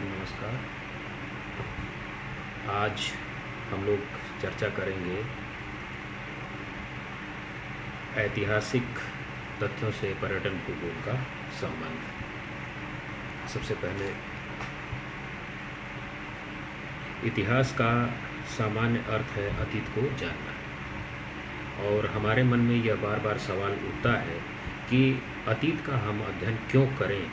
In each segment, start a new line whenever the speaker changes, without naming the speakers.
नमस्कार। आज हम लोग चर्चा करेंगे ऐतिहासिक तथ्यों से पर्यटन भूगोल का संबंध। सबसे पहले इतिहास का सामान्य अर्थ है अतीत को जानना, और हमारे मन में यह बार बार सवाल उठता है कि अतीत का हम अध्ययन क्यों करें।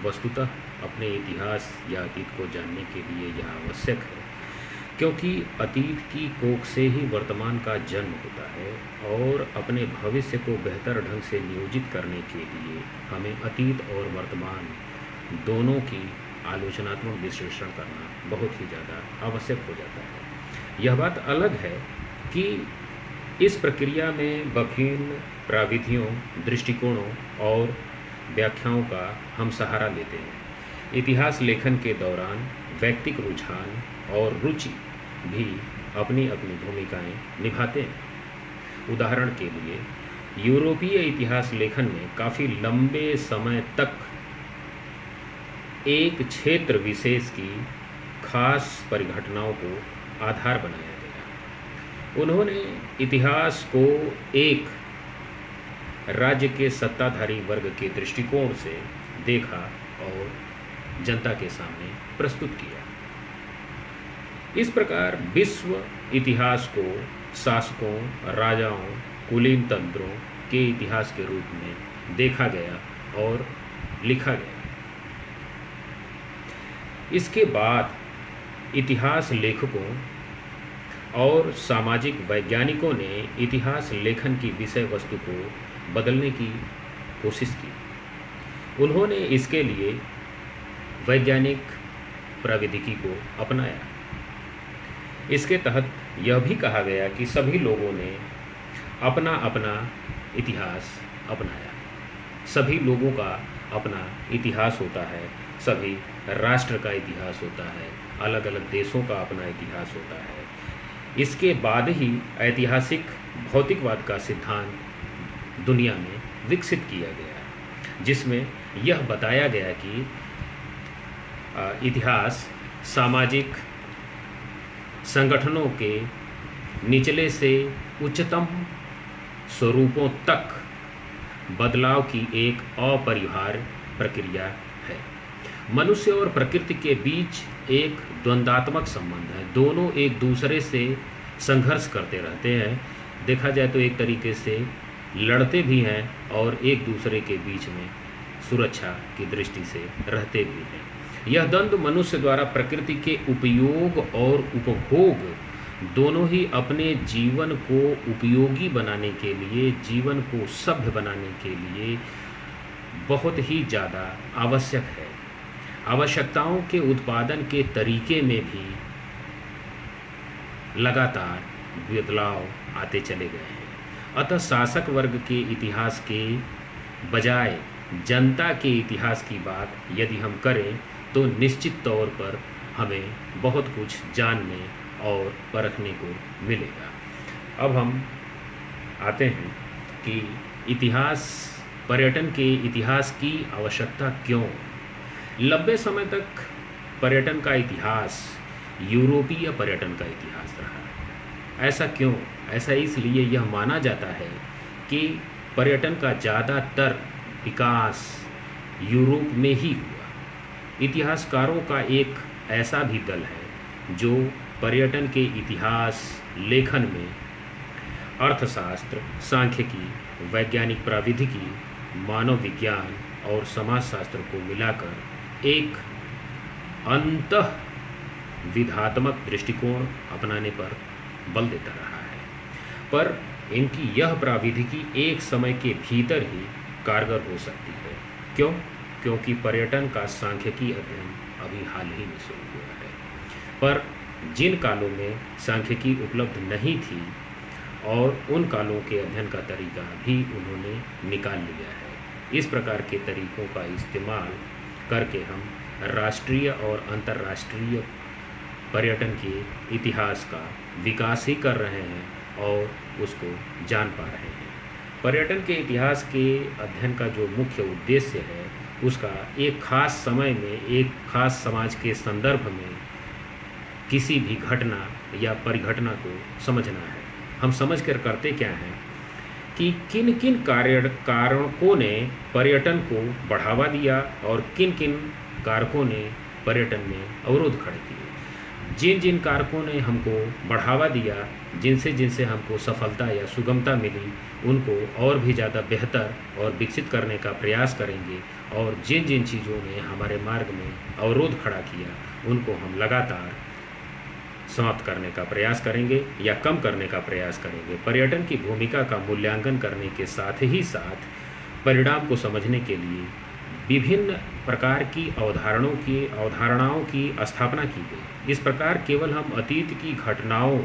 वस्तुतः अपने इतिहास या अतीत को जानने के लिए यह आवश्यक है क्योंकि अतीत की कोख से ही वर्तमान का जन्म होता है, और अपने भविष्य को बेहतर ढंग से नियोजित करने के लिए हमें अतीत और वर्तमान दोनों की आलोचनात्मक विश्लेषण करना बहुत ही ज़्यादा आवश्यक हो जाता है। यह बात अलग है कि इस प्रक्रिया में विभिन्न प्राविधियों, दृष्टिकोणों और व्याख्याओं का हम सहारा लेते हैं। इतिहास लेखन के दौरान व्यक्तिगत रुझान और रुचि भी अपनी अपनी भूमिकाएं निभाते हैं। उदाहरण के लिए यूरोपीय इतिहास लेखन में काफ़ी लंबे समय तक एक क्षेत्र विशेष की खास परिघटनाओं को आधार बनाया गया। उन्होंने इतिहास को एक राज्य के सत्ताधारी वर्ग के दृष्टिकोण से देखा और जनता के सामने प्रस्तुत किया। इस प्रकार विश्व इतिहास को शासकों, राजाओं, कुलीन तंत्रों के इतिहास के रूप में देखा गया और लिखा गया। इसके बाद इतिहास लेखकों और सामाजिक वैज्ञानिकों ने इतिहास लेखन की विषय वस्तु को बदलने की कोशिश की। उन्होंने इसके लिए वैज्ञानिक प्रविधि को अपनाया। इसके तहत यह भी कहा गया कि सभी लोगों ने अपना अपना इतिहास अपनाया। सभी लोगों का अपना इतिहास होता है, सभी राष्ट्र का इतिहास होता है, अलग अलग देशों का अपना इतिहास होता है। इसके बाद ही ऐतिहासिक भौतिकवाद का सिद्धांत दुनिया में विकसित किया गया, जिसमें यह बताया गया कि इतिहास सामाजिक संगठनों के निचले से उच्चतम स्वरूपों तक बदलाव की एक अपरिहार्य प्रक्रिया है। मनुष्य और प्रकृति के बीच एक द्वंद्वात्मक संबंध है। दोनों एक दूसरे से संघर्ष करते रहते हैं। देखा जाए तो एक तरीके से लड़ते भी हैं और एक दूसरे के बीच में सुरक्षा की दृष्टि से रहते भी हैं। यह द्वंद्व मनुष्य द्वारा प्रकृति के उपयोग और उपभोग दोनों ही अपने जीवन को उपयोगी बनाने के लिए, जीवन को सभ्य बनाने के लिए बहुत ही ज़्यादा आवश्यक है। आवश्यकताओं के उत्पादन के तरीके में भी लगातार बदलाव आते चले गए हैं। अतः शासक वर्ग के इतिहास के बजाय जनता के इतिहास की बात यदि हम करें तो निश्चित तौर पर हमें बहुत कुछ जानने और परखने को मिलेगा। अब हम आते हैं कि इतिहास, पर्यटन के इतिहास की आवश्यकता क्यों। लंबे समय तक पर्यटन का इतिहास यूरोपीय पर्यटन का इतिहास रहा। ऐसा क्यों? ऐसा इसलिए यह माना जाता है कि पर्यटन का ज़्यादातर विकास यूरोप में ही हुआ। इतिहासकारों का एक ऐसा भी दल है जो पर्यटन के इतिहास लेखन में अर्थशास्त्र, सांख्यिकी, वैज्ञानिक प्रविधि, मानव विज्ञान और समाजशास्त्र को मिलाकर एक अंतः विधात्मक दृष्टिकोण अपनाने पर बल देता रहा है। पर इनकी यह प्रविधि एक समय के भीतर ही कारगर हो सकती है। क्यों? क्योंकि पर्यटन का सांख्यिकी अध्ययन अभी हाल ही में शुरू हुआ है। पर जिन कालों में सांख्यिकी उपलब्ध नहीं थी और उन कालों के अध्ययन का तरीका भी उन्होंने निकाल लिया है। इस प्रकार के तरीकों का इस्तेमाल करके हम राष्ट्रीय और अंतर्राष्ट्रीय पर्यटन के इतिहास का विकास ही कर रहे हैं और उसको जान पा रहे हैं। पर्यटन के इतिहास के अध्ययन का जो मुख्य उद्देश्य है उसका एक खास समय में एक खास समाज के संदर्भ में किसी भी घटना या परिघटना को समझना है। हम समझ कर करते क्या हैं कि किन किन कारकों ने पर्यटन को बढ़ावा दिया और किन किन कारकों ने पर्यटन में अवरोध खड़े किए। जिन जिन कारकों ने हमको बढ़ावा दिया, जिनसे जिनसे हमको सफलता या सुगमता मिली, उनको और भी ज़्यादा बेहतर और विकसित करने का प्रयास करेंगे। और जिन जिन चीज़ों ने हमारे मार्ग में अवरोध खड़ा किया, उनको हम लगातार समाप्त करने का प्रयास करेंगे या कम करने का प्रयास करेंगे। पर्यटन की भूमिका का मूल्यांकन करने के साथ ही साथ परिणाम को समझने के लिए विभिन्न प्रकार की अवधारणाओं की स्थापना की गई। इस प्रकार केवल हम अतीत की घटनाओं,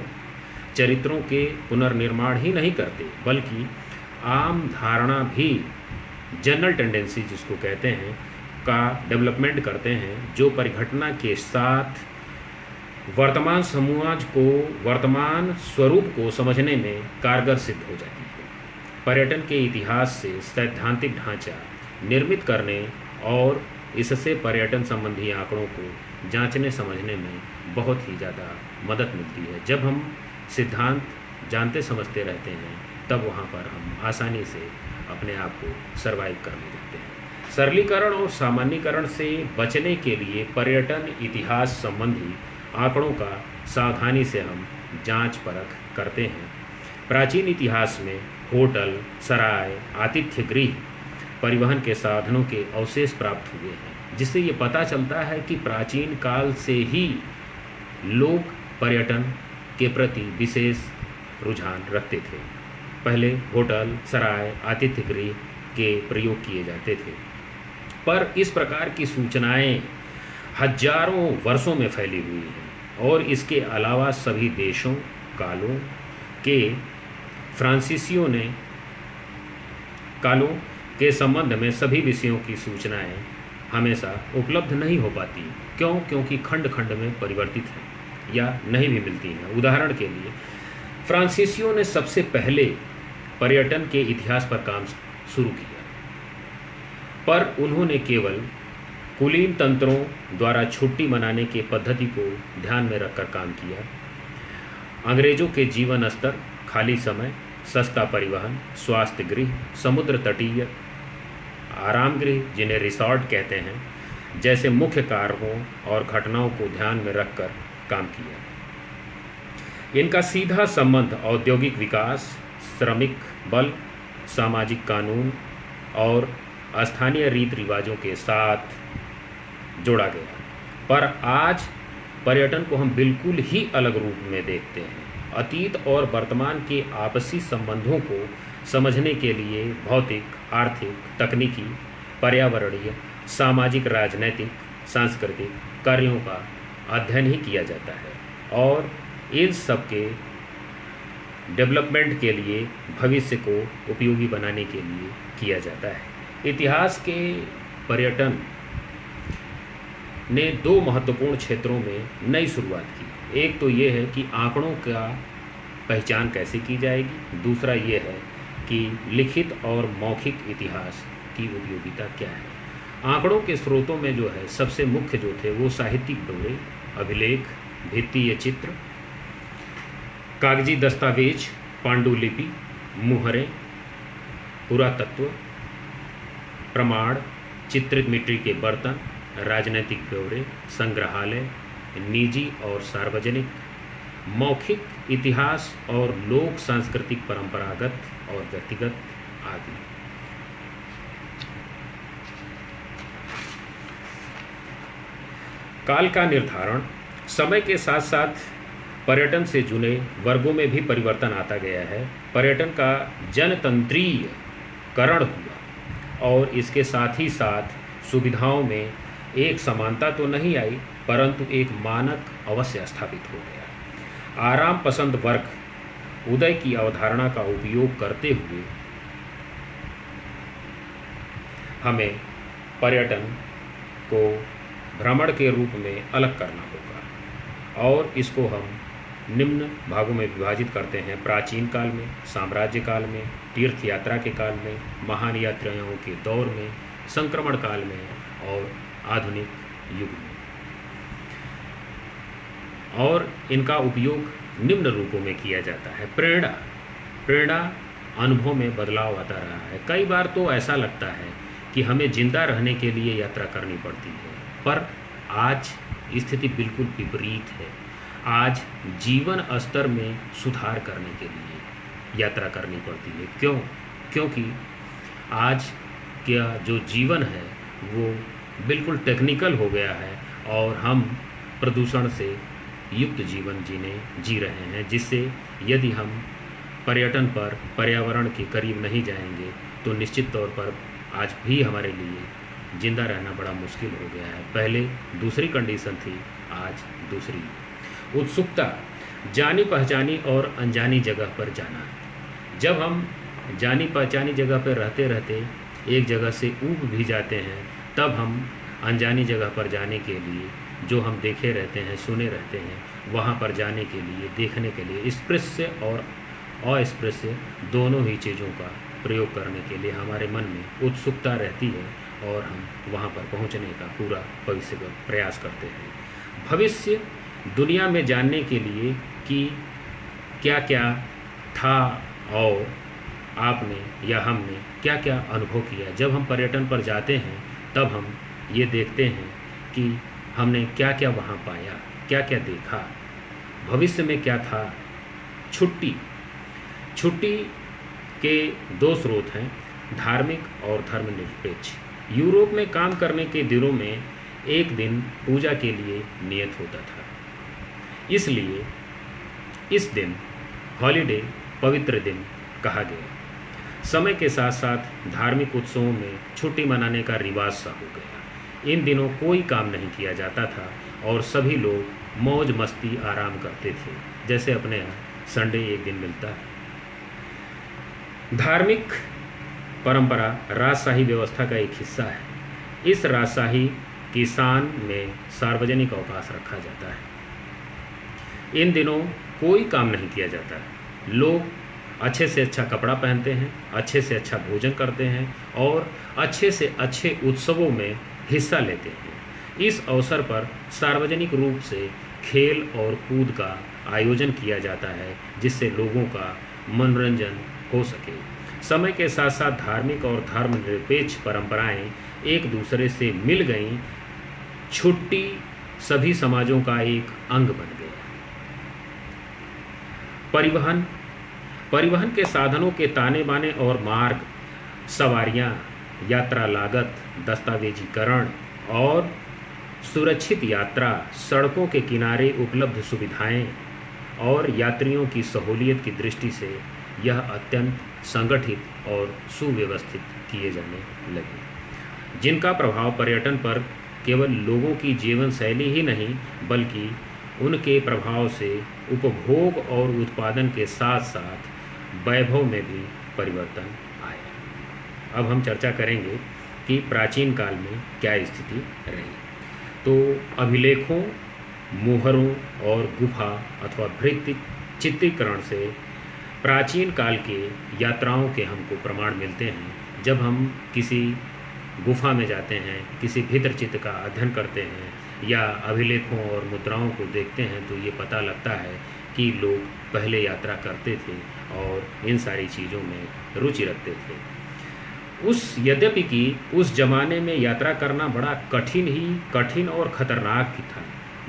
चरित्रों के पुनर्निर्माण ही नहीं करते, बल्कि आम धारणा भी, जनरल टेंडेंसी जिसको कहते हैं, का डेवलपमेंट करते हैं, जो परिघटना के साथ वर्तमान समाज को, वर्तमान स्वरूप को समझने में कारगर सिद्ध हो जाती है। पर्यटन के इतिहास से सैद्धांतिक ढांचा निर्मित करने और इससे पर्यटन संबंधी आंकड़ों को जांचने समझने में बहुत ही ज़्यादा मदद मिलती है। जब हम सिद्धांत जानते समझते रहते हैं, तब वहाँ पर हम आसानी से अपने आप को सर्वाइव करने लगते हैं। सरलीकरण और सामान्यीकरण से बचने के लिए पर्यटन इतिहास संबंधी आंकड़ों का सावधानी से हम जांच परख करते हैं। प्राचीन इतिहास में होटल, सराय, आतिथ्य गृह, परिवहन के साधनों के अवशेष प्राप्त हुए हैं, जिससे ये पता चलता है कि प्राचीन काल से ही लोग पर्यटन के प्रति विशेष रुझान रखते थे। पहले होटल, सराय, आतिथ्य गृह के प्रयोग किए जाते थे, पर इस प्रकार की सूचनाएं हजारों वर्षों में फैली हुई हैं और इसके अलावा सभी देशों, कालों के फ्रांसीसियों ने कालों के संबंध में सभी विषयों की सूचनाएं हमेशा उपलब्ध नहीं हो पाती। क्यों? क्योंकि खंड खंड में परिवर्तित हैं या नहीं भी मिलती हैं। उदाहरण के लिए फ्रांसीसियों ने सबसे पहले पर्यटन के इतिहास पर काम शुरू किया, पर उन्होंने केवल कुलीन तंत्रों द्वारा छुट्टी मनाने की पद्धति को ध्यान में रखकर काम किया। अंग्रेजों के जीवन स्तर, खाली समय, सस्ता परिवहन, स्वास्थ्य गृह, समुद्र तटीय आराम गृह जिन्हें रिसॉर्ट कहते हैं, जैसे मुख्य कारकों और घटनाओं को ध्यान में रखकर काम किया। इनका सीधा संबंध औद्योगिक विकास, श्रमिक बल, सामाजिक कानून और स्थानीय रीति रिवाजों के साथ जोड़ा गया। पर आज पर्यटन को हम बिल्कुल ही अलग रूप में देखते हैं। अतीत और वर्तमान के आपसी संबंधों को समझने के लिए भौतिक, आर्थिक, तकनीकी, पर्यावरणीय, सामाजिक, राजनैतिक, सांस्कृतिक कार्यों का अध्ययन ही किया जाता है और इन सब के डेवलपमेंट के लिए, भविष्य को उपयोगी बनाने के लिए किया जाता है। इतिहास के पर्यटन ने दो महत्वपूर्ण क्षेत्रों में नई शुरुआत की। एक तो ये है कि आंकड़ों का पहचान कैसे की जाएगी, दूसरा ये है कि लिखित और मौखिक इतिहास की उपयोगिता क्या है। आंकड़ों के स्रोतों में जो है सबसे मुख्य जो थे वो साहित्यिक ब्यौरे, अभिलेख, भित्तीय चित्र, कागजी दस्तावेज, पांडुलिपि, मुहरें, पुरातत्व प्रमाण, चित्रित मिट्टी के बर्तन, राजनीतिक ब्यौरे, संग्रहालय, निजी और सार्वजनिक, मौखिक इतिहास और लोक सांस्कृतिक, परंपरागत और व्यक्तिगत आदि। काल का निर्धारण। समय के साथ साथ पर्यटन से जुड़े वर्गों में भी परिवर्तन आता गया है। पर्यटन का जनतंत्रीयकरण हुआ और इसके साथ ही साथ सुविधाओं में एक समानता तो नहीं आई, परंतु एक मानक अवश्य स्थापित हो गया। आराम पसंद वर्ग उदय की अवधारणा का उपयोग करते हुए हमें पर्यटन को भ्रमण के रूप में अलग करना होगा और इसको हम निम्न भागों में विभाजित करते हैं। प्राचीन काल में, साम्राज्य काल में, तीर्थ यात्रा के काल में, महान यात्रियों के दौर में संक्रमण काल में और आधुनिक युग में। और इनका उपयोग निम्न रूपों में किया जाता है। प्रेरणा अनुभव में बदलाव आता रहा है। कई बार तो ऐसा लगता है कि हमें जिंदा रहने के लिए यात्रा करनी पड़ती है, पर आज स्थिति बिल्कुल विपरीत है। आज जीवन स्तर में सुधार करने के लिए यात्रा करनी पड़ती है। क्यों? क्योंकि आज क्या जो जीवन है वो बिल्कुल टेक्निकल हो गया है और हम प्रदूषण से युक्त जीवन जी रहे हैं, जिससे यदि हम पर्यटन पर पर्यावरण के करीब नहीं जाएंगे तो निश्चित तौर पर आज भी हमारे लिए जिंदा रहना बड़ा मुश्किल हो गया है। पहले दूसरी कंडीशन थी, आज दूसरी। उत्सुकता, जानी पहचानी और अनजानी जगह पर जाना। जब हम जानी पहचानी जगह पर रहते रहते एक जगह से ऊब भी जाते हैं, तब हम अनजानी जगह पर जाने के लिए, जो हम देखे रहते हैं, सुने रहते हैं, वहाँ पर जाने के लिए, देखने के लिए स्पृश्य और अस्पृश्य दोनों ही चीज़ों का प्रयोग करने के लिए हमारे मन में उत्सुकता रहती है और हम वहाँ पर पहुँचने का पूरा भविष्य का प्रयास करते हैं। भविष्य दुनिया में जानने के लिए कि क्या क्या था और आपने या हमने क्या क्या अनुभव किया। जब हम पर्यटन पर जाते हैं तब हम ये देखते हैं कि हमने क्या क्या वहाँ पाया, क्या क्या देखा, भविष्य में क्या था। छुट्टी के दो स्रोत हैं, धार्मिक और धर्मनिरपेक्ष। यूरोप में काम करने के दिनों में एक दिन पूजा के लिए नियत होता था, इसलिए इस दिन हॉलिडे, पवित्र दिन कहा गया। समय के साथ साथ धार्मिक उत्सवों में छुट्टी मनाने का रिवाज सा हो गया। इन दिनों कोई काम नहीं किया जाता था और सभी लोग मौज मस्ती आराम करते थे, जैसे अपने यहाँ संडे एक दिन मिलता है। धार्मिक परंपरा राजशाही व्यवस्था का एक हिस्सा है। इस राजशाही की शान में सार्वजनिक अवकाश रखा जाता है। इन दिनों कोई काम नहीं किया जाता है। लोग अच्छे से अच्छा कपड़ा पहनते हैं, अच्छे से अच्छा भोजन करते हैं और अच्छे से अच्छे उत्सवों में हिस्सा लेते हैं। इस अवसर पर सार्वजनिक रूप से खेल और कूद का आयोजन किया जाता है, जिससे लोगों का मनोरंजन हो सके। समय के साथ साथ धार्मिक और धर्मनिरपेक्ष परंपराएं एक दूसरे से मिल गईं। छुट्टी सभी समाजों का एक अंग बन गया। परिवहन के साधनों के ताने बाने और मार्ग, सवारियां, यात्रा लागत, दस्तावेजीकरण और सुरक्षित यात्रा, सड़कों के किनारे उपलब्ध सुविधाएं और यात्रियों की सहूलियत की दृष्टि से यह अत्यंत संगठित और सुव्यवस्थित किए जाने लगे, जिनका प्रभाव पर्यटन पर केवल लोगों की जीवन शैली ही नहीं बल्कि उनके प्रभाव से उपभोग और उत्पादन के साथ साथ वैभव में भी परिवर्तन आया। अब हम चर्चा करेंगे कि प्राचीन काल में क्या स्थिति रही। तो अभिलेखों, मोहरों और गुफा अथवा भित्ति चित्रीकरण से प्राचीन काल के यात्राओं के हमको प्रमाण मिलते हैं। जब हम किसी गुफा में जाते हैं, किसी भित्र चित्र का अध्ययन करते हैं या अभिलेखों और मुद्राओं को देखते हैं तो ये पता लगता है कि लोग पहले यात्रा करते थे और इन सारी चीज़ों में रुचि रखते थे। यद्यपि कि उस जमाने में यात्रा करना बड़ा कठिन और ख़तरनाक भी था।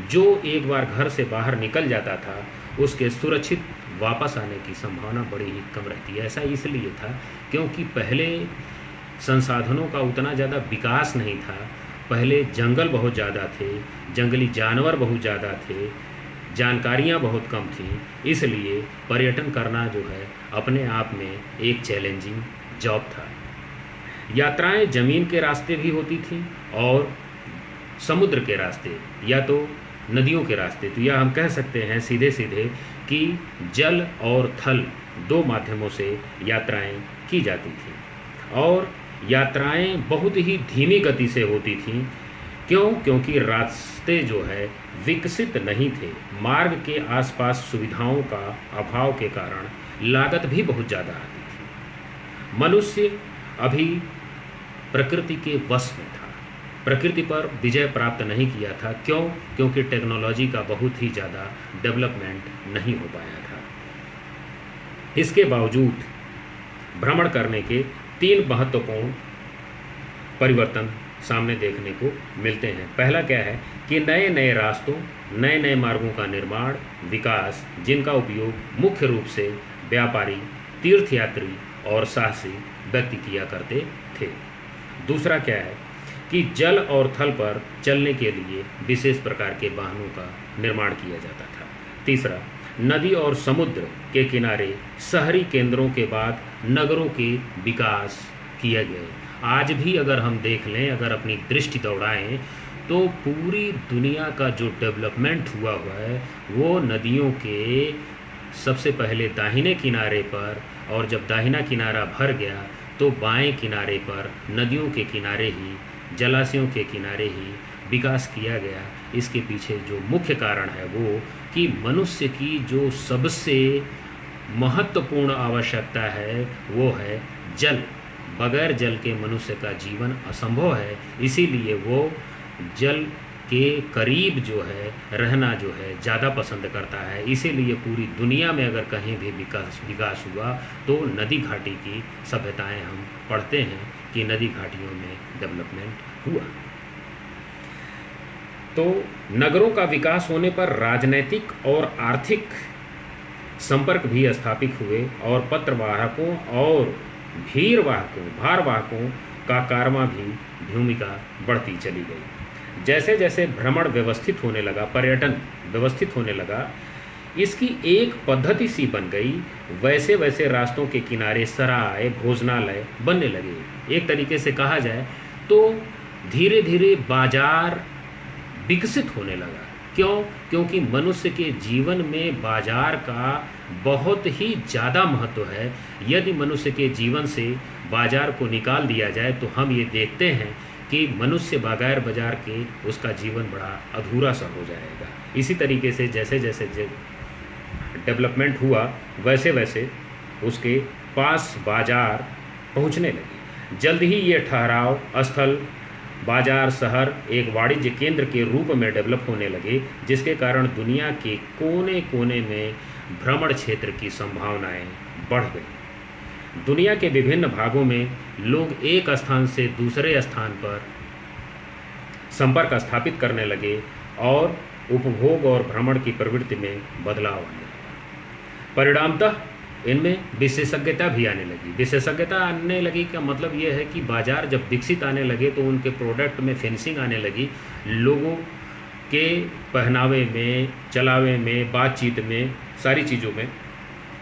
जो एक बार घर से बाहर निकल जाता था उसके सुरक्षित वापस आने की संभावना बड़ी ही कम रहती है। ऐसा इसलिए था क्योंकि पहले संसाधनों का उतना ज़्यादा विकास नहीं था। पहले जंगल बहुत ज़्यादा थे, जंगली जानवर बहुत ज़्यादा थे, जानकारियाँ बहुत कम थीं। इसलिए पर्यटन करना जो है अपने आप में एक चैलेंजिंग जॉब था। यात्राएं ज़मीन के रास्ते भी होती थीं और समुद्र के रास्ते या तो नदियों के रास्ते। तो यह हम कह सकते हैं सीधे सीधे कि जल और थल दो माध्यमों से यात्राएं की जाती थीं और यात्राएं बहुत ही धीमी गति से होती थीं। क्यों? क्योंकि रास्ते जो है विकसित नहीं थे। मार्ग के आसपास सुविधाओं का अभाव के कारण लागत भी बहुत ज़्यादा आती थी। मनुष्य अभी प्रकृति के वश में था, प्रकृति पर विजय प्राप्त नहीं किया था। क्यों? क्योंकि टेक्नोलॉजी का बहुत ही ज़्यादा डेवलपमेंट नहीं हो पाया था। इसके बावजूद भ्रमण करने के 3 महत्वपूर्ण परिवर्तन सामने देखने को मिलते हैं। पहला क्या है कि नए नए रास्तों, नए नए मार्गों का निर्माण, विकास, जिनका उपयोग मुख्य रूप से व्यापारी, तीर्थयात्री और साहसी व्यक्ति किया करते थे। दूसरा क्या है कि जल और थल पर चलने के लिए विशेष प्रकार के वाहनों का निर्माण किया जाता था। तीसरा, नदी और समुद्र के किनारे शहरी केंद्रों के बाद नगरों के विकास किए गए। आज भी अगर हम देख लें, अगर अपनी दृष्टि दौड़ाएं, तो पूरी दुनिया का जो डेवलपमेंट हुआ है वो नदियों के सबसे पहले दाहिने किनारे पर, और जब दाहिना किनारा भर गया तो बाएं किनारे पर नदियों के किनारे ही, जलाशयों के किनारे ही विकास किया गया। इसके पीछे जो मुख्य कारण है वो कि मनुष्य की जो सबसे महत्वपूर्ण आवश्यकता है वो है जल। बगैर जल के मनुष्य का जीवन असंभव है, इसीलिए वो जल के करीब जो है रहना जो है ज़्यादा पसंद करता है। इसीलिए पूरी दुनिया में अगर कहीं भी विकास हुआ तो नदी घाटी की सभ्यताएं हम पढ़ते हैं कि नदी घाटियों में डेवलपमेंट हुआ। तो नगरों का विकास होने पर राजनैतिक और आर्थिक संपर्क भी स्थापित हुए और पत्रवाहकों और भारवाहकों का कारवां भी भूमिका बढ़ती चली गई। जैसे जैसे भ्रमण व्यवस्थित होने लगा, पर्यटन व्यवस्थित होने लगा, इसकी एक पद्धति सी बन गई, वैसे वैसे रास्तों के किनारे सराय, भोजनालय बनने लगे। एक तरीके से कहा जाए तो धीरे धीरे बाजार विकसित होने लगा। क्यों? क्योंकि मनुष्य के जीवन में बाजार का बहुत ही ज़्यादा महत्व है। यदि मनुष्य के जीवन से बाजार को निकाल दिया जाए तो हम ये देखते हैं कि मनुष्य बगैर बाजार के उसका जीवन बड़ा अधूरा सा हो जाएगा। इसी तरीके से जैसे जैसे डेवलपमेंट हुआ वैसे वैसे उसके पास बाजार पहुंचने लगे। जल्द ही ये ठहराव स्थल, बाजार, शहर एक वाणिज्य केंद्र के रूप में डेवलप होने लगे, जिसके कारण दुनिया के कोने कोने में भ्रमण क्षेत्र की संभावनाएं बढ़ गई। दुनिया के विभिन्न भागों में लोग एक स्थान से दूसरे स्थान पर संपर्क स्थापित करने लगे और उपभोग और भ्रमण की प्रवृत्ति में बदलाव आने लगा। परिणामतः इनमें विशेषज्ञता भी आने लगी। विशेषज्ञता आने लगी का मतलब ये है कि बाजार जब विकसित आने लगे तो उनके प्रोडक्ट में फिनिशिंग आने लगी, लोगों के पहनावे में, चलावे में, बातचीत में, सारी चीज़ों में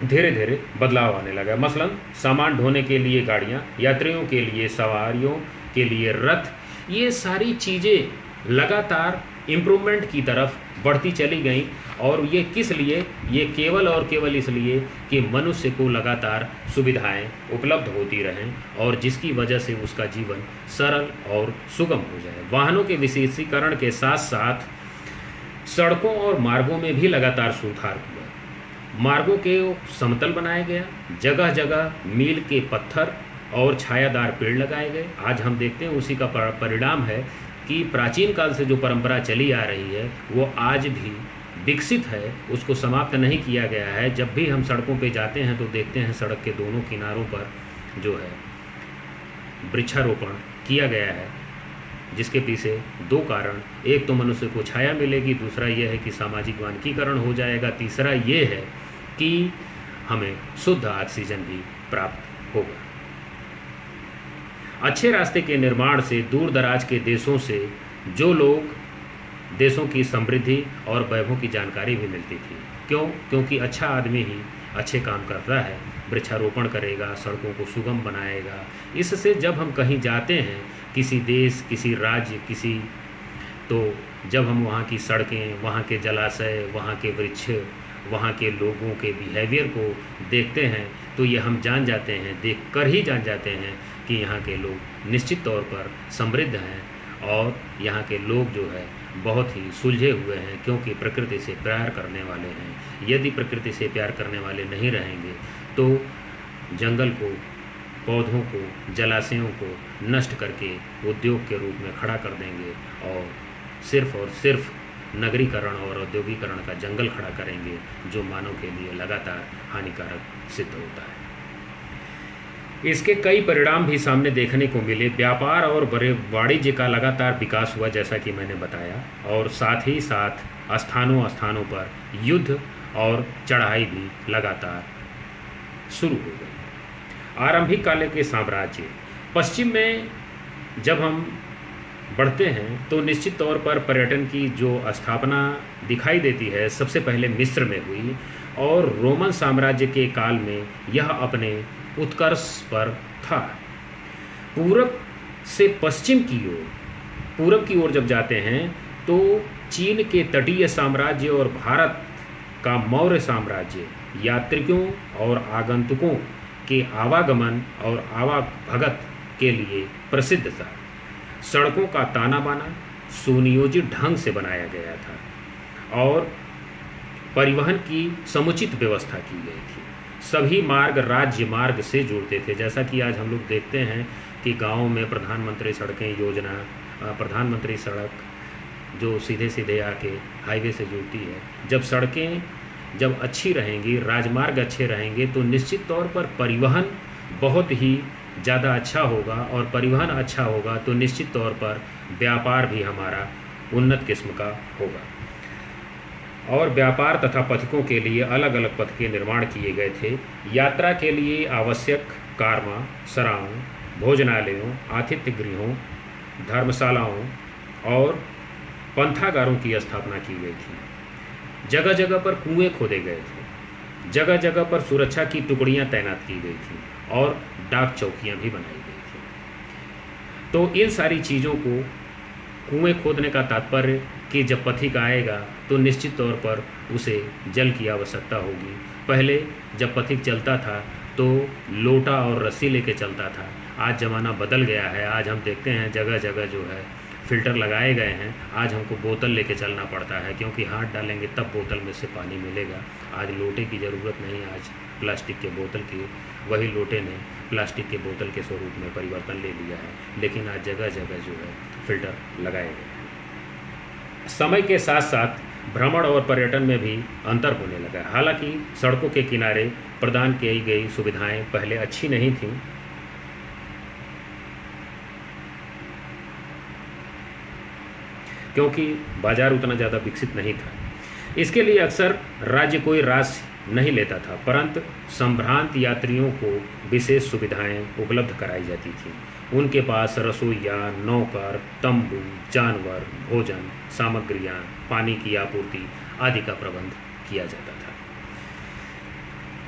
धीरे धीरे बदलाव आने लगा। मसलन सामान ढोने के लिए गाड़ियाँ, यात्रियों के लिए सवारियों के लिए रथ, ये सारी चीज़ें लगातार इम्प्रूवमेंट की तरफ बढ़ती चली गई। और ये किस लिए? ये केवल और केवल इसलिए कि मनुष्य को लगातार सुविधाएं उपलब्ध होती रहें और जिसकी वजह से उसका जीवन सरल और सुगम हो जाए। वाहनों के विशेषीकरण के साथ साथ सड़कों और मार्गों में भी लगातार सुधार हुआ। मार्गों के समतल बनाया गया, जगह जगह मील के पत्थर और छायादार पेड़ लगाए गए। आज हम देखते हैं उसी का परिणाम है कि प्राचीन काल से जो परंपरा चली आ रही है वो आज भी विकसित है, उसको समाप्त नहीं किया गया है। जब भी हम सड़कों पे जाते हैं तो देखते हैं सड़क के दोनों किनारों पर जो है वृक्षारोपण किया गया है, जिसके पीछे 2 कारण, एक तो मनुष्य को छाया मिलेगी, दूसरा यह है कि सामाजिक मानकीकरण हो जाएगा, तीसरा ये है कि हमें शुद्ध ऑक्सीजन भी प्राप्त होगा। अच्छे रास्ते के निर्माण से दूर दराज के देशों से जो लोग देशों की समृद्धि और वैभव की जानकारी भी मिलती थी। क्यों? क्योंकि अच्छा आदमी ही अच्छे काम करता है, वृक्षारोपण करेगा, सड़कों को सुगम बनाएगा। इससे जब हम कहीं जाते हैं, किसी देश, किसी राज्य, तो जब हम वहाँ की सड़कें, वहाँ के जलाशय, वहाँ के वृक्ष, वहाँ के लोगों के बिहेवियर को देखते हैं तो ये हम जान जाते हैं, देख कर ही जान जाते हैं कि यहाँ के लोग निश्चित तौर पर समृद्ध हैं और यहाँ के लोग जो है बहुत ही सुलझे हुए हैं, क्योंकि प्रकृति से प्यार करने वाले हैं। यदि प्रकृति से प्यार करने वाले नहीं रहेंगे तो जंगल को पौधों को, जलाशयों को नष्ट करके उद्योग के रूप में खड़ा कर देंगे और सिर्फ नगरीकरण और औद्योगिकरण का जंगल खड़ा करेंगे, जो मानव के लिए लगातार हानिकारक सिद्ध होता है। इसके कई परिणाम भी सामने देखने को मिले। व्यापार और बड़े वाणिज्य का लगातार विकास हुआ, जैसा कि मैंने बताया, और साथ ही साथ स्थानों पर युद्ध और चढ़ाई भी लगातार शुरू हो गई। आरंभिक काल के साम्राज्य, पश्चिम में जब हम बढ़ते हैं तो निश्चित तौर पर पर्यटन की जो स्थापना दिखाई देती है सबसे पहले मिस्र में हुई, और रोमन साम्राज्य के काल में यह अपने उत्कर्ष पर था। पूरब से पश्चिम की ओर, पूरब की ओर जब जाते हैं तो चीन के तटीय साम्राज्य और भारत का मौर्य साम्राज्य यात्रिकों और आगंतुकों के आवागमन और आवाभगत के लिए प्रसिद्ध था। सड़कों का ताना बाना सुनियोजित ढंग से बनाया गया था और परिवहन की समुचित व्यवस्था की गई थी। सभी मार्ग राज्य मार्ग से जुड़ते थे, जैसा कि आज हम लोग देखते हैं कि गाँव में प्रधानमंत्री सड़कें योजना, प्रधानमंत्री सड़क जो सीधे सीधे आके हाईवे से जुड़ती है। जब सड़कें जब अच्छी रहेंगी, राजमार्ग अच्छे रहेंगे, तो निश्चित तौर पर परिवहन बहुत ही ज़्यादा अच्छा होगा, और परिवहन अच्छा होगा तो निश्चित तौर पर व्यापार भी हमारा उन्नत किस्म का होगा। और व्यापार तथा पथिकों के लिए अलग अलग पथ के निर्माण किए गए थे। यात्रा के लिए आवश्यक कारवां, सराओं, भोजनालयों, आतिथ्य गृहों, धर्मशालाओं और पंथागारों की स्थापना की गई थी। जगह जगह पर कुएं खोदे गए थे, जगह जगह पर सुरक्षा की टुकड़ियां तैनात की गई थी और डाक चौकियां भी बनाई गई थी। तो इन सारी चीज़ों को, कुएं खोदने का तात्पर्य कि जब पथिक आएगा तो निश्चित तौर पर उसे जल की आवश्यकता होगी। पहले जब पथिक चलता था तो लोटा और रस्सी लेके चलता था, आज ज़माना बदल गया है। आज हम देखते हैं जगह जगह जो है फ़िल्टर लगाए गए हैं। आज हमको बोतल लेके चलना पड़ता है, क्योंकि हाथ डालेंगे तब बोतल में से पानी मिलेगा। आज लोटे की ज़रूरत नहीं, आज प्लास्टिक के बोतल की, वही लोटे ने प्लास्टिक के बोतल के स्वरूप में परिवर्तन ले लिया है। लेकिन आज जगह जगह जो है फ़िल्टर लगाए गए हैं। समय के साथ साथ भ्रमण और पर्यटन में भी अंतर होने लगा। हालांकि सड़कों के किनारे प्रदान की गई सुविधाएं पहले अच्छी नहीं थीं, क्योंकि बाजार उतना ज़्यादा विकसित नहीं था। इसके लिए अक्सर राज्य कोई राशि नहीं लेता था, परंतु संभ्रांत यात्रियों को विशेष सुविधाएं उपलब्ध कराई जाती थी। उनके पास रसोइया, नौकर, तंबू, जानवर, भोजन सामग्रियां, पानी की आपूर्ति आदि का प्रबंध किया जाता था।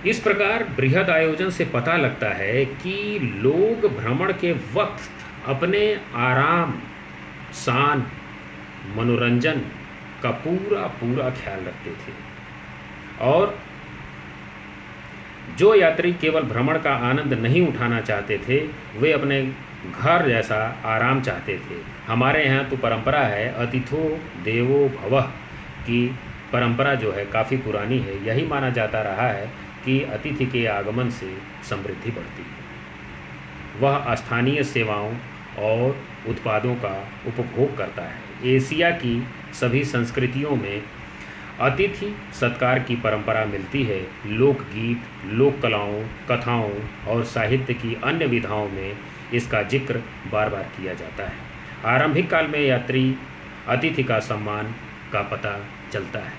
इस प्रकार बृहद आयोजन से पता लगता है कि लोग भ्रमण के वक्त अपने आराम, शान, मनोरंजन का पूरा ख्याल रखते थे, और जो यात्री केवल भ्रमण का आनंद नहीं उठाना चाहते थे, वे अपने घर जैसा आराम चाहते थे। हमारे यहाँ तो परंपरा है, अतिथो देवो भवः की परंपरा जो है काफ़ी पुरानी है। यही माना जाता रहा है कि अतिथि के आगमन से समृद्धि बढ़ती है। वह स्थानीय सेवाओं और उत्पादों का उपभोग करता है। एशिया की सभी संस्कृतियों में अतिथि सत्कार की परंपरा मिलती है। लोकगीत, लोक कलाओं, कथाओं और साहित्य की अन्य विधाओं में इसका जिक्र बार बार किया जाता है। आरंभिक काल में यात्री अतिथि का सम्मान का पता चलता है।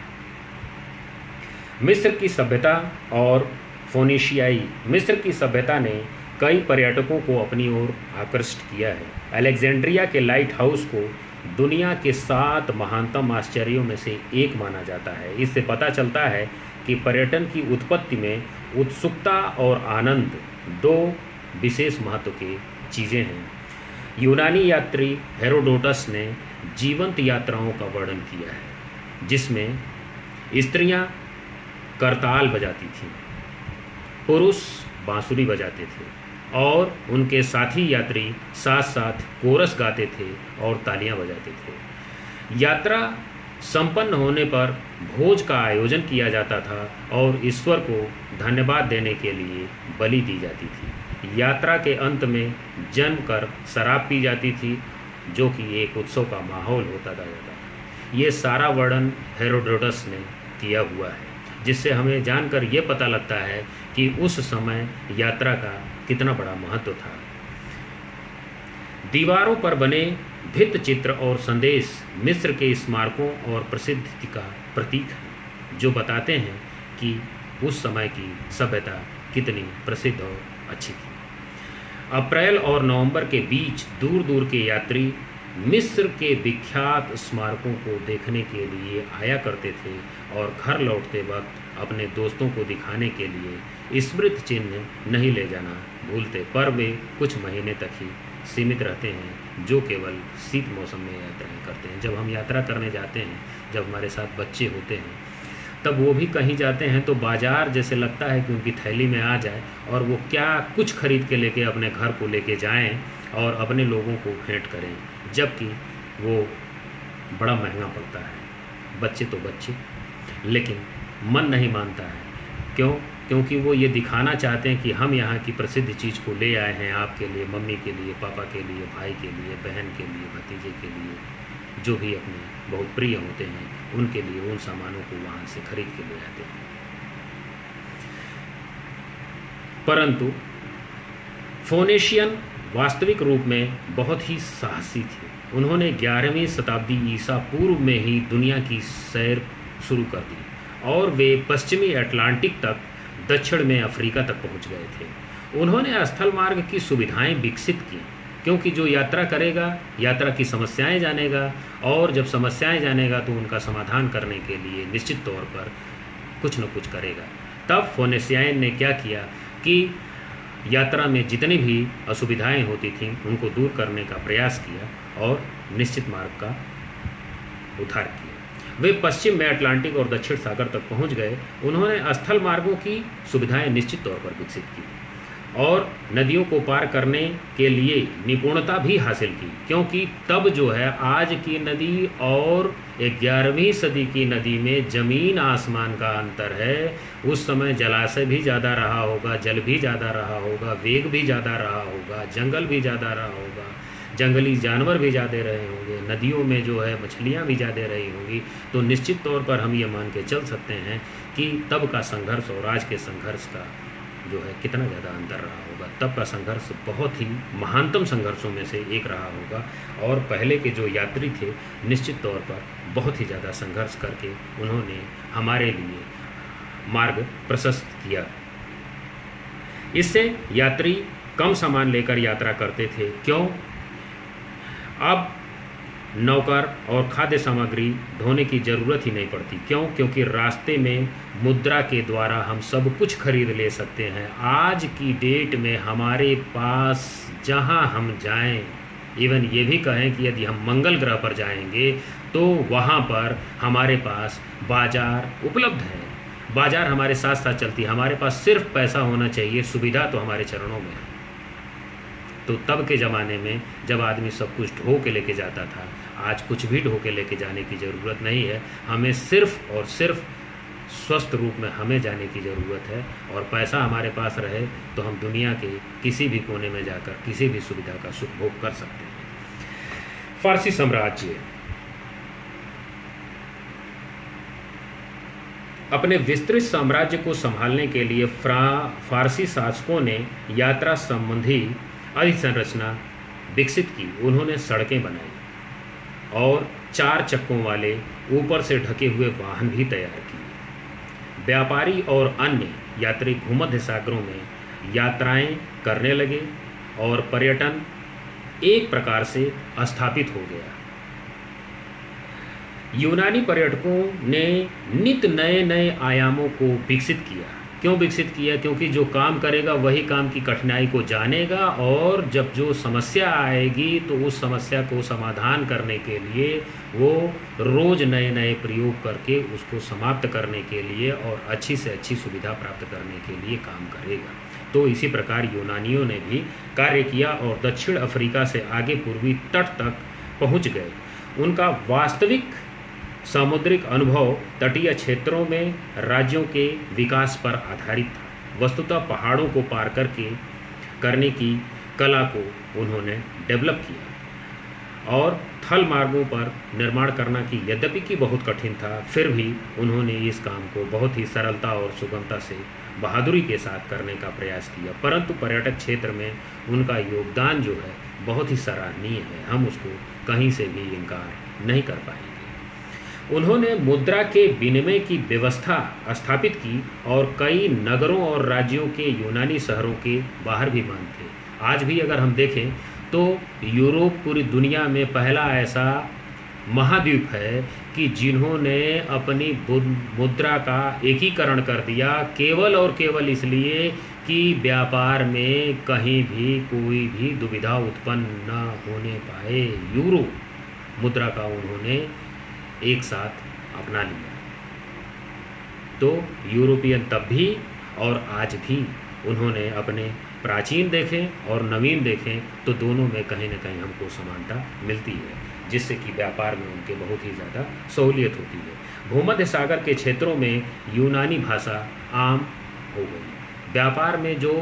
मिस्र की सभ्यता और फोनीशियाई, मिस्र की सभ्यता ने कई पर्यटकों को अपनी ओर आकर्षित किया है। अलेक्जेंड्रिया के लाइट हाउस को दुनिया के 7 महानतम आश्चर्यों में से एक माना जाता है। इससे पता चलता है कि पर्यटन की उत्पत्ति में उत्सुकता और आनंद 2 विशेष महत्व की चीज़ें हैं। यूनानी यात्री हेरोडोटस ने जीवंत यात्राओं का वर्णन किया है, जिसमें स्त्रियां करताल बजाती थीं, पुरुष बांसुरी बजाते थे और उनके साथी यात्री साथ साथ कोरस गाते थे और तालियां बजाते थे। यात्रा संपन्न होने पर भोज का आयोजन किया जाता था और ईश्वर को धन्यवाद देने के लिए बलि दी जाती थी। यात्रा के अंत में जमकर शराब पी जाती थी, जो कि एक उत्सव का माहौल होता था। ये सारा वर्णन हेरोडोटस ने किया हुआ है, जिससे हमें जानकर ये पता लगता है कि उस समय यात्रा का कितना बड़ा महत्व था। दीवारों पर बने भित्त चित्र और संदेश मिस्र के स्मारकों और प्रसिद्धि का प्रतीक है, जो बताते हैं कि उस समय की सभ्यता कितनी प्रसिद्ध और अच्छी थी। अप्रैल और नवंबर के बीच दूर दूर के यात्री मिस्र के विख्यात स्मारकों को देखने के लिए आया करते थे और घर लौटते वक्त अपने दोस्तों को दिखाने के लिए स्मृति चिन्ह नहीं ले जाना भूलते, पर वे कुछ महीने तक ही सीमित रहते हैं, जो केवल शीत मौसम में यात्राएं करते हैं। जब हम यात्रा करने जाते हैं, जब हमारे साथ बच्चे होते हैं, तब वो भी कहीं जाते हैं तो बाज़ार जैसे लगता है कि उनकी थैली में आ जाए और वो क्या कुछ खरीद के लेके अपने घर को लेके जाएं और अपने लोगों को भेंट करें, जबकि वो बड़ा महंगा पड़ता है। बच्चे तो बच्चे, लेकिन मन नहीं मानता है। क्यों? क्योंकि वो ये दिखाना चाहते हैं कि हम यहाँ की प्रसिद्ध चीज़ को ले आए हैं आपके लिए, मम्मी के लिए, पापा के लिए, भाई के लिए, बहन के लिए, भतीजे के लिए, जो भी अपने बहुत प्रिय होते हैं उनके लिए उन सामानों को वहाँ से खरीद के ले आते हैं। परंतु फोनेशियन वास्तविक रूप में बहुत ही साहसी थे। उन्होंने 11वीं शताब्दी ईसा पूर्व में ही दुनिया की सैर शुरू कर दी और वे पश्चिमी अटलांटिक तक, दक्षिण में अफ्रीका तक पहुंच गए थे। उन्होंने स्थल मार्ग की सुविधाएं विकसित की, क्योंकि जो यात्रा करेगा यात्रा की समस्याएं जानेगा, और जब समस्याएं जानेगा तो उनका समाधान करने के लिए निश्चित तौर पर कुछ न कुछ करेगा। तब फोनेशियन ने क्या किया कि यात्रा में जितनी भी असुविधाएं होती थीं उनको दूर करने का प्रयास किया और निश्चित मार्ग का उद्धार किया। वे पश्चिम में अटलांटिक और दक्षिण सागर तक पहुंच गए। उन्होंने स्थल मार्गों की सुविधाएं निश्चित तौर पर विकसित की और नदियों को पार करने के लिए निपुणता भी हासिल की, क्योंकि तब जो है आज की नदी और 11वीं सदी की नदी में ज़मीन आसमान का अंतर है। उस समय जलाशय भी ज़्यादा रहा होगा, जल भी ज़्यादा रहा होगा, वेग भी ज़्यादा रहा होगा, जंगल भी ज़्यादा रहा होगा, जंगली जानवर भी ज़्यादा रहे होंगे, नदियों में जो है मछलियाँ भी ज़्यादा रही होंगी। तो निश्चित तौर पर हम ये मान के चल सकते हैं कि तब का संघर्ष और आज के संघर्ष का जो है कितना ज़्यादा अंतर रहा होगा। तब का संघर्ष बहुत ही महानतम संघर्षों में से एक रहा होगा और पहले के जो यात्री थे निश्चित तौर पर बहुत ही ज़्यादा संघर्ष करके उन्होंने हमारे लिए मार्ग प्रशस्त किया। इससे यात्री कम सामान लेकर यात्रा करते थे। क्यों? अब नौकर और खाद्य सामग्री ढोने की ज़रूरत ही नहीं पड़ती। क्यों? क्योंकि रास्ते में मुद्रा के द्वारा हम सब कुछ खरीद ले सकते हैं। आज की डेट में हमारे पास जहां हम जाएं, इवन ये भी कहें कि यदि हम मंगल ग्रह पर जाएंगे तो वहां पर हमारे पास बाज़ार उपलब्ध है। बाज़ार हमारे साथ साथ चलती है। हमारे पास सिर्फ पैसा होना चाहिए, सुविधा तो हमारे चरणों में है। तो तब के ज़माने में जब आदमी सब कुछ ढो के लेके जाता था, आज कुछ भी ढो के लेके जाने की ज़रूरत नहीं है। हमें सिर्फ और सिर्फ स्वस्थ रूप में हमें जाने की ज़रूरत है, और पैसा हमारे पास रहे तो हम दुनिया के किसी भी कोने में जाकर किसी भी सुविधा का सुख भोग कर सकते हैं। फारसी साम्राज्य अपने विस्तृत साम्राज्य को संभालने के लिए फारसी शासकों ने यात्रा संबंधी अधोसंरचना विकसित की। उन्होंने सड़कें बनाई और 4 चक्कों वाले ऊपर से ढके हुए वाहन भी तैयार किए। व्यापारी और अन्य यात्री भूमध्य सागरों में यात्राएं करने लगे और पर्यटन एक प्रकार से स्थापित हो गया। यूनानी पर्यटकों ने नित्य नए नए आयामों को विकसित किया। क्यों विकसित किया? क्योंकि जो काम करेगा वही काम की कठिनाई को जानेगा, और जब जो समस्या आएगी तो उस समस्या को समाधान करने के लिए वो रोज़ नए नए प्रयोग करके उसको समाप्त करने के लिए और अच्छी से अच्छी सुविधा प्राप्त करने के लिए काम करेगा। तो इसी प्रकार यूनानियों ने भी कार्य किया और दक्षिण अफ्रीका से आगे पूर्वी तट तक पहुँच गए। उनका वास्तविक सामुद्रिक अनुभव तटीय क्षेत्रों में राज्यों के विकास पर आधारित था। वस्तुतः पहाड़ों को पार करके करने की कला को उन्होंने डेवलप किया। और थल मार्गों पर निर्माण करना की यद्यपि कि बहुत कठिन था, फिर भी उन्होंने इस काम को बहुत ही सरलता और सुगमता से बहादुरी के साथ करने का प्रयास किया। परंतु पर्यटक क्षेत्र में उनका योगदान जो है बहुत ही सराहनीय है, हम उसको कहीं से भी इनकार नहीं कर पाएंगे। उन्होंने मुद्रा के विनिमय की व्यवस्था स्थापित की और कई नगरों और राज्यों के यूनानी शहरों के बाहर भी मान थे। आज भी अगर हम देखें तो यूरोप पूरी दुनिया में पहला ऐसा महाद्वीप है कि जिन्होंने अपनी मुद्रा का एकीकरण कर दिया, केवल और केवल इसलिए कि व्यापार में कहीं भी कोई भी दुविधा उत्पन्न न होने पाए। यूरो मुद्रा का उन्होंने एक साथ अपना लिया। तो यूरोपियन तब भी और आज भी उन्होंने अपने प्राचीन देखें और नवीन देखें तो दोनों में कहीं ना कहीं हमको समानता मिलती है, जिससे कि व्यापार में उनके बहुत ही ज़्यादा सहूलियत होती है। भूमध्य सागर के क्षेत्रों में यूनानी भाषा आम हो गई। व्यापार में जो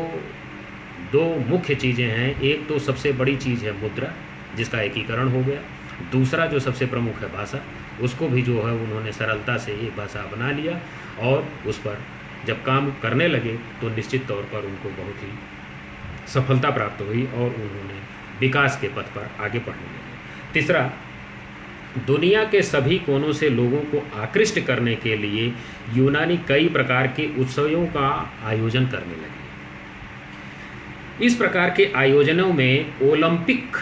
दो मुख्य चीज़ें हैं, एक तो सबसे बड़ी चीज़ है मुद्रा जिसका एकीकरण हो गया, दूसरा जो सबसे प्रमुख है भाषा, उसको भी जो है उन्होंने सरलता से एक भाषा अपना लिया और उस पर जब काम करने लगे तो निश्चित तौर पर उनको बहुत ही सफलता प्राप्त हुई और उन्होंने विकास के पथ पर आगे बढ़ने लगे। तीसरा, दुनिया के सभी कोनों से लोगों को आकृष्ट करने के लिए यूनानी कई प्रकार के उत्सवों का आयोजन करने लगे। इस प्रकार के आयोजनों में ओलंपिक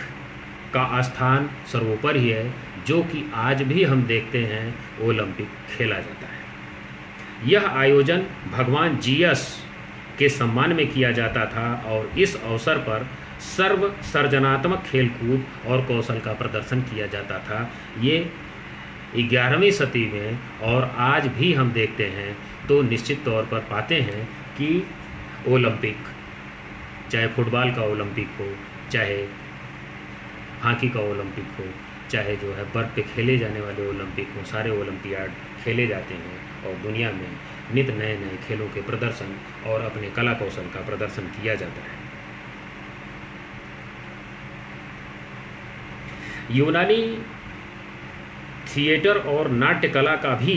का स्थान सर्वोपरि है, जो कि आज भी हम देखते हैं ओलंपिक खेला जाता है। यह आयोजन भगवान जीयस के सम्मान में किया जाता था और इस अवसर पर सर्जनात्मक खेलकूद और कौशल का प्रदर्शन किया जाता था। ये 11वीं सदी में और आज भी हम देखते हैं तो निश्चित तौर पर पाते हैं कि ओलंपिक, चाहे फुटबॉल का ओलंपिक हो, चाहे हॉकी का ओलंपिक हो, चाहे जो है बर्फ पे खेले जाने वाले ओलंपिक हो, सारे ओलंपियाड खेले जाते हैं और दुनिया में नित नए नए खेलों के प्रदर्शन और अपने कला कौशल का प्रदर्शन किया जाता है। यूनानी थिएटर और नाट्य कला का भी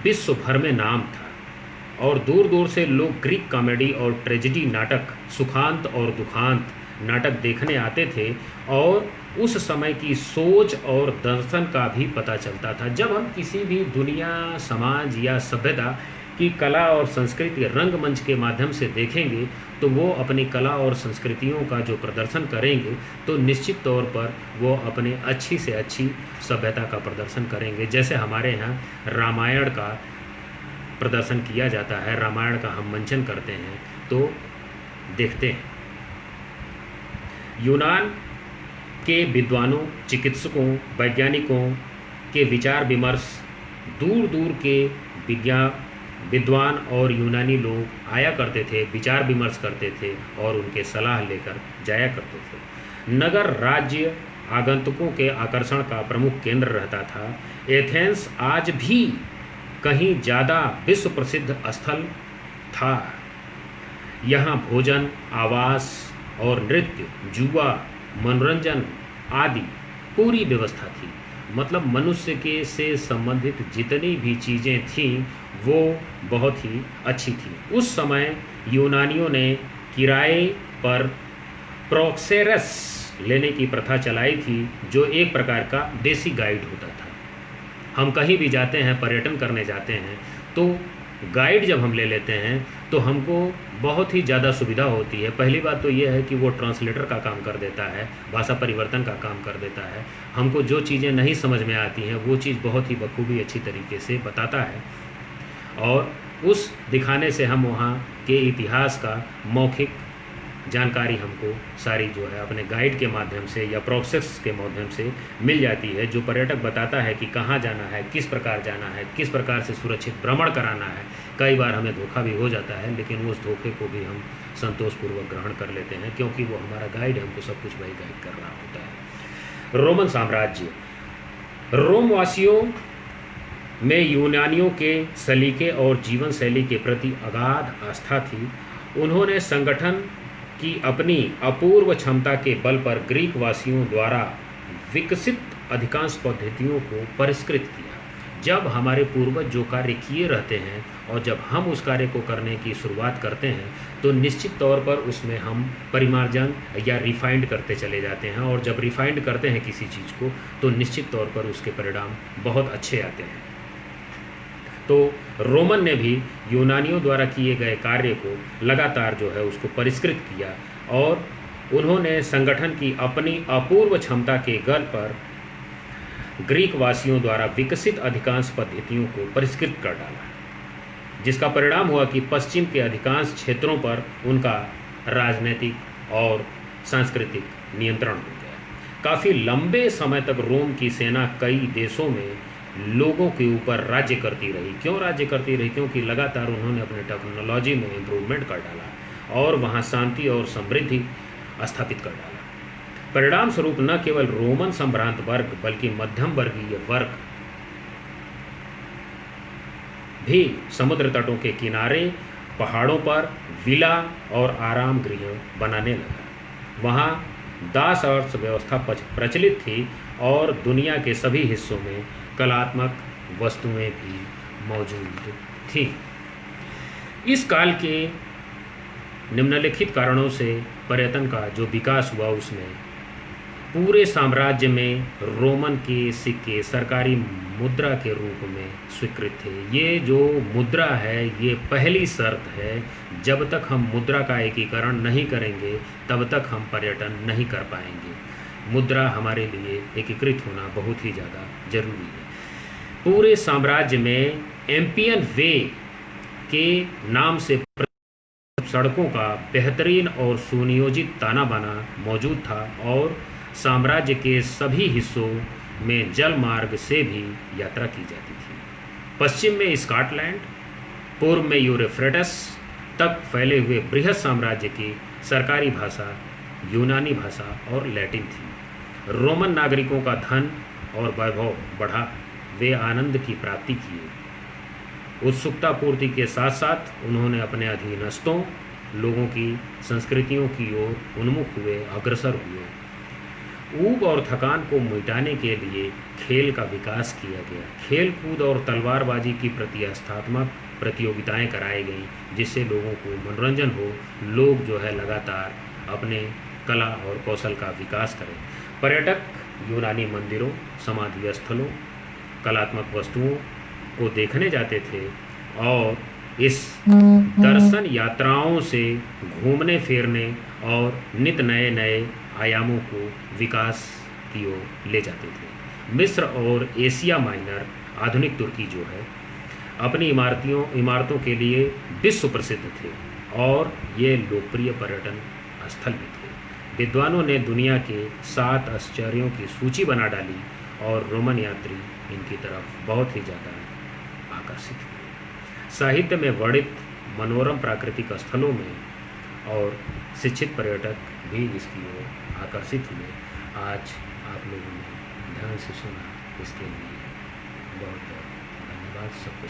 विश्व भर में नाम था और दूर दूर से लोग ग्रीक कॉमेडी और ट्रेजेडी नाटक, सुखांत और दुखांत नाटक देखने आते थे और उस समय की सोच और दर्शन का भी पता चलता था। जब हम किसी भी दुनिया, समाज या सभ्यता की कला और संस्कृति रंगमंच के माध्यम से देखेंगे तो वो अपनी कला और संस्कृतियों का जो प्रदर्शन करेंगे तो निश्चित तौर पर वो अपने अच्छी से अच्छी सभ्यता का प्रदर्शन करेंगे। जैसे हमारे यहाँ रामायण का प्रदर्शन किया जाता है, रामायण का हम मंचन करते हैं तो देखते हैं। यूनान के विद्वानों, चिकित्सकों, वैज्ञानिकों के विचार विमर्श, दूर दूर के विद्वान और यूनानी लोग आया करते थे, विचार विमर्श करते थे और उनके सलाह लेकर जाया करते थे। नगर राज्य आगंतुकों के आकर्षण का प्रमुख केंद्र रहता था। एथेंस आज भी कहीं ज़्यादा विश्व प्रसिद्ध स्थल था। यहाँ भोजन, आवास और नृत्य, जुआ, मनोरंजन आदि पूरी व्यवस्था थी। मतलब मनुष्य के से संबंधित जितनी भी चीज़ें थीं वो बहुत ही अच्छी थी। उस समय यूनानियों ने किराए पर प्रोक्सेरस लेने की प्रथा चलाई थी, जो एक प्रकार का देसी गाइड होता था। हम कहीं भी जाते हैं, पर्यटन करने जाते हैं तो गाइड जब हम ले लेते हैं तो हमको बहुत ही ज़्यादा सुविधा होती है। पहली बात तो ये है कि वो ट्रांसलेटर का काम कर देता है, भाषा परिवर्तन का काम कर देता है। हमको जो चीज़ें नहीं समझ में आती हैं वो चीज़ बहुत ही बखूबी अच्छी तरीके से बताता है और उस दिखाने से हम वहाँ के इतिहास का मौखिक जानकारी हमको सारी जो है अपने गाइड के माध्यम से या प्रोसेस के माध्यम से मिल जाती है, जो पर्यटक बताता है कि कहाँ जाना है, किस प्रकार जाना है, किस प्रकार से सुरक्षित भ्रमण कराना है। कई बार हमें धोखा भी हो जाता है, लेकिन उस धोखे को भी हम संतोषपूर्वक ग्रहण कर लेते हैं क्योंकि वो हमारा गाइड है, हमको सब कुछ वही गाइड कर रहा होता है। रोमन साम्राज्य, रोमवासियों में यूनानियों के सलीके और जीवन शैली के प्रति अगाध आस्था थी। उन्होंने संगठन की अपनी अपूर्व क्षमता के बल पर ग्रीक वासियों द्वारा विकसित अधिकांश पद्धतियों को परिष्कृत किया। जब हमारे पूर्वज जो कार्य किए रहते हैं और जब हम उस कार्य को करने की शुरुआत करते हैं तो निश्चित तौर पर उसमें हम परिमार्जन या रिफाइंड करते चले जाते हैं, और जब रिफाइंड करते हैं किसी चीज़ को तो निश्चित तौर पर उसके परिणाम बहुत अच्छे आते हैं। तो रोमन ने भी यूनानियों द्वारा किए गए कार्य को लगातार जो है उसको परिष्कृत किया, और उन्होंने संगठन की अपनी अपूर्व क्षमता के बल पर ग्रीक वासियों द्वारा विकसित अधिकांश पद्धतियों को परिष्कृत कर डाला, जिसका परिणाम हुआ कि पश्चिम के अधिकांश क्षेत्रों पर उनका राजनीतिक और सांस्कृतिक नियंत्रण हो गया। काफ़ी लंबे समय तक रोम की सेना कई देशों में लोगों के ऊपर राज्य करती रही। क्यों राज्य करती रही? क्योंकि लगातार उन्होंने अपने टेक्नोलॉजी में इम्प्रूवमेंट कर डाला और वहाँ शांति और समृद्धि स्थापित कर डाला। परिणाम स्वरूप न केवल रोमन संभ्रांत वर्ग बल्कि मध्यम वर्गीय वर्ग भी समुद्र तटों के किनारे पहाड़ों पर विला और आराम गृह बनाने लगा। वहाँ दास अर्थव्यवस्था प्रचलित थी और दुनिया के सभी हिस्सों में कलात्मक वस्तुएं भी मौजूद थी। इस काल के निम्नलिखित कारणों से पर्यटन का जो विकास हुआ उसमें पूरे साम्राज्य में रोमन के सिक्के सरकारी मुद्रा के रूप में स्वीकृत थे। ये जो मुद्रा है ये पहली शर्त है, जब तक हम मुद्रा का एकीकरण नहीं करेंगे तब तक हम पर्यटन नहीं कर पाएंगे। मुद्रा हमारे लिए एकीकृत होना बहुत ही ज़्यादा जरूरी है। पूरे साम्राज्य में एम्पियन वे के नाम से सड़कों का बेहतरीन और सुनियोजित ताना बाना मौजूद था और साम्राज्य के सभी हिस्सों में जल मार्ग से भी यात्रा की जाती थी। पश्चिम में स्कॉटलैंड, पूर्व में यूफ्रेटस तक फैले हुए बृहद साम्राज्य की सरकारी भाषा यूनानी भाषा और लैटिन थी। रोमन नागरिकों का धन और वैभव बढ़ा, वे आनंद की प्राप्ति किए। उत्सुकता पूर्ति के साथ साथ उन्होंने अपने अधीनस्थों लोगों की संस्कृतियों की ओर उन्मुख हुए, अग्रसर हुए। ऊब और थकान को मिटाने के लिए खेल का विकास किया गया। खेल कूद और तलवारबाजी की प्रतिष्ठात्मक प्रतियोगिताएं कराई गईं, जिससे लोगों को मनोरंजन हो, लोग जो है लगातार अपने कला और कौशल का विकास करें। पर्यटक यूनानी मंदिरों, समाधि स्थलों, कलात्मक वस्तुओं को देखने जाते थे और इस दर्शन यात्राओं से घूमने फिरने और नित नए नए आयामों को विकास की ओर ले जाते थे। मिस्र और एशिया माइनर, आधुनिक तुर्की जो है, अपनी इमारतों के लिए विश्व प्रसिद्ध थे और ये लोकप्रिय पर्यटन स्थल भी थे। विद्वानों ने दुनिया के 7 आश्चर्यों की सूची बना डाली और रोमन यात्री इनकी तरफ बहुत ही ज़्यादा आकर्षित हुए। साहित्य में वर्णित मनोरम प्राकृतिक स्थलों में और शिक्षित पर्यटक भी इसकी ओर आकर्षित हुए। आज आप लोगों ने ध्यान से सुना, इसके लिए बहुत बहुत धन्यवाद। सबको